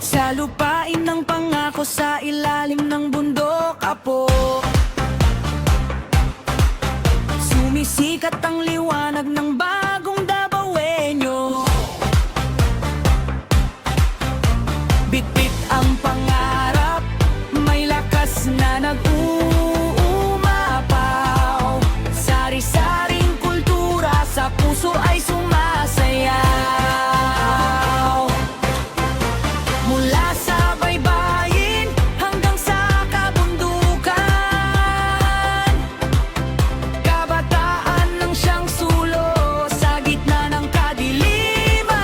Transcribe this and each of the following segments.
Sa lupain ng pangako, sa ilalim ng bundok, apo. Sumisikat ang liwanag ng bagong Davaoenyo. Bitbit ang pangarap, may lakas na nag-uumapaw. Sari-saring kultura sa puso ay sumasayaw. Mula sa baybayin hanggang sa kabundukan, kabataan ng siyang sulo sa gitna ng kadiliman.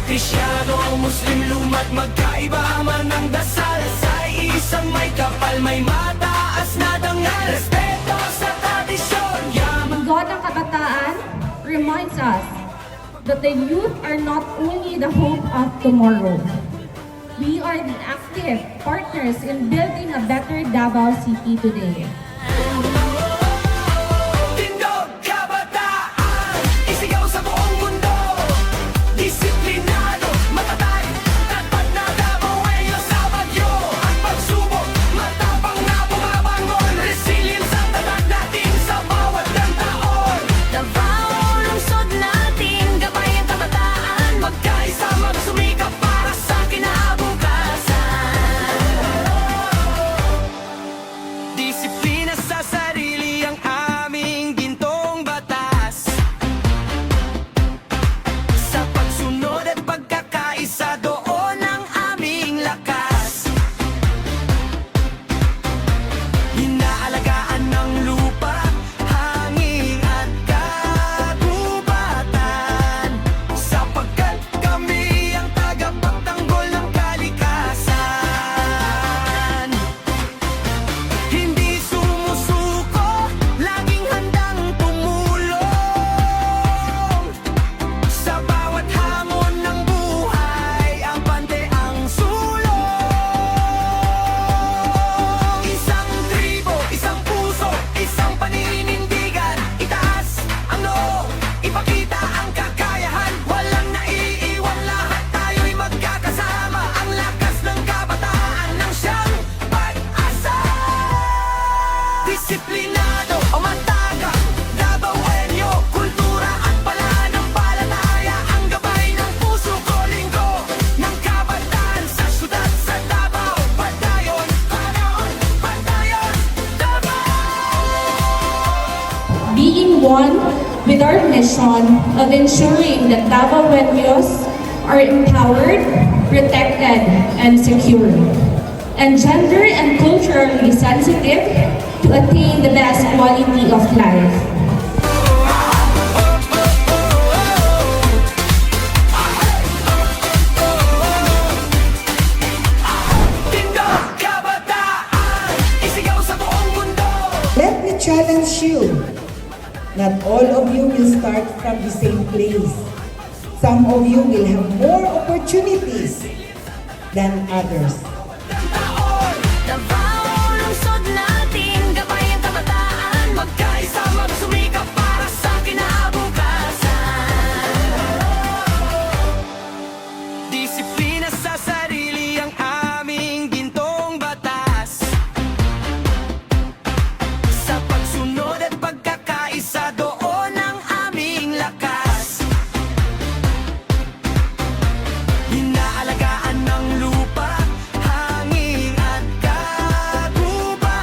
Kristyano o Muslim, luma't magkaiba man ang dasal. Sa isang may kapal, may mataas na dangal. Respeto sa tradisyon, yaman. God ng kabataan reminds us that the youth are not only the hope of tomorrow. We are the active partners in building a better Davao City today. Tindog kabataan, isigaw sa buong mundo. Disiplinado, matatag, tapat na Davaoenyo sa bagyo. Ang pagsubok, matapang na bumabangon. Resilience ang tatag natin sa bawat taon. Davao, lungsod natin, gabay ang kabataan. Magkaisa, magsumikap para sa kinabukasan. Disiplina sa sarili ang aming gintong batas. Sa pagsunod at pagkakaisa, doon ang aming lakas. Inaalagaan ng lupa, hangin at kagubatan, sapagkat kami ang tagapagtanggol ng kalikasan. Hindi sumusuko, laging handang tumulong. Sa bawat hamon ng buhay, ang pante ang sulong. Isang tribo, isang puso, isang paninindigan. Itaas ang noo, ipakita ang kakayahan. Walang naiiwan, lahat tayo'y magkakasama. Ang lakas ng kabataan ng siyang pag-asa. Disiplinado o matapang, Davaoenyo, kultura at pananampalataya. Ang gabay ng puso ko, linggo ng kabataan. Sa syudad, sa Davao, padayon, padayon, padayon, Davao. Being one with our mission of ensuring that Davaoenyos are empowered, protected, and secure, and gender and culturally sensitive to attain the best quality of life. Tindog kabataan, isigaw sa buong mundo. Let me challenge you. Not all of you will start from the same place. Some of you will have more opportunities than others. Davao, lungsod natin, gabay ang kabataan. Magkaisa, magsumikap para sa kinabukasan. Disiplina sa sarili ang aming gintong batas. Sa pagsunod at pagkakaisa, doon ang aming lakas. Inaalagaan ng lupa, hangin at kagubatan,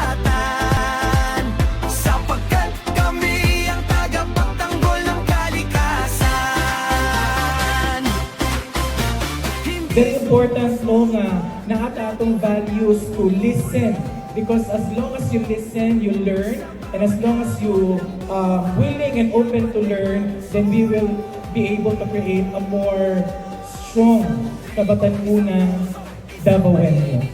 sapagkat kami ang tagapagtanggol ng kalikasan. Very important no nga naata atong values to listen, because as long as you listen, you learn, and as long as you willing and open to learn, then we will be able to create a more strong kabatanunang Davaoenyo.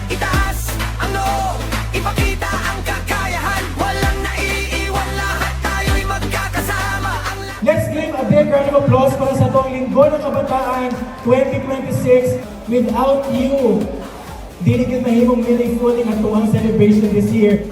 Itaas ang noo, ipakita ang kakayahan. Walang naiiwan, lahat tayo'y magkakasama. Let's give a big round of applause para sa itong Linggo ng Kabataan 2026. Without you, dili gid mahimong meaningful ang atuang celebration this year.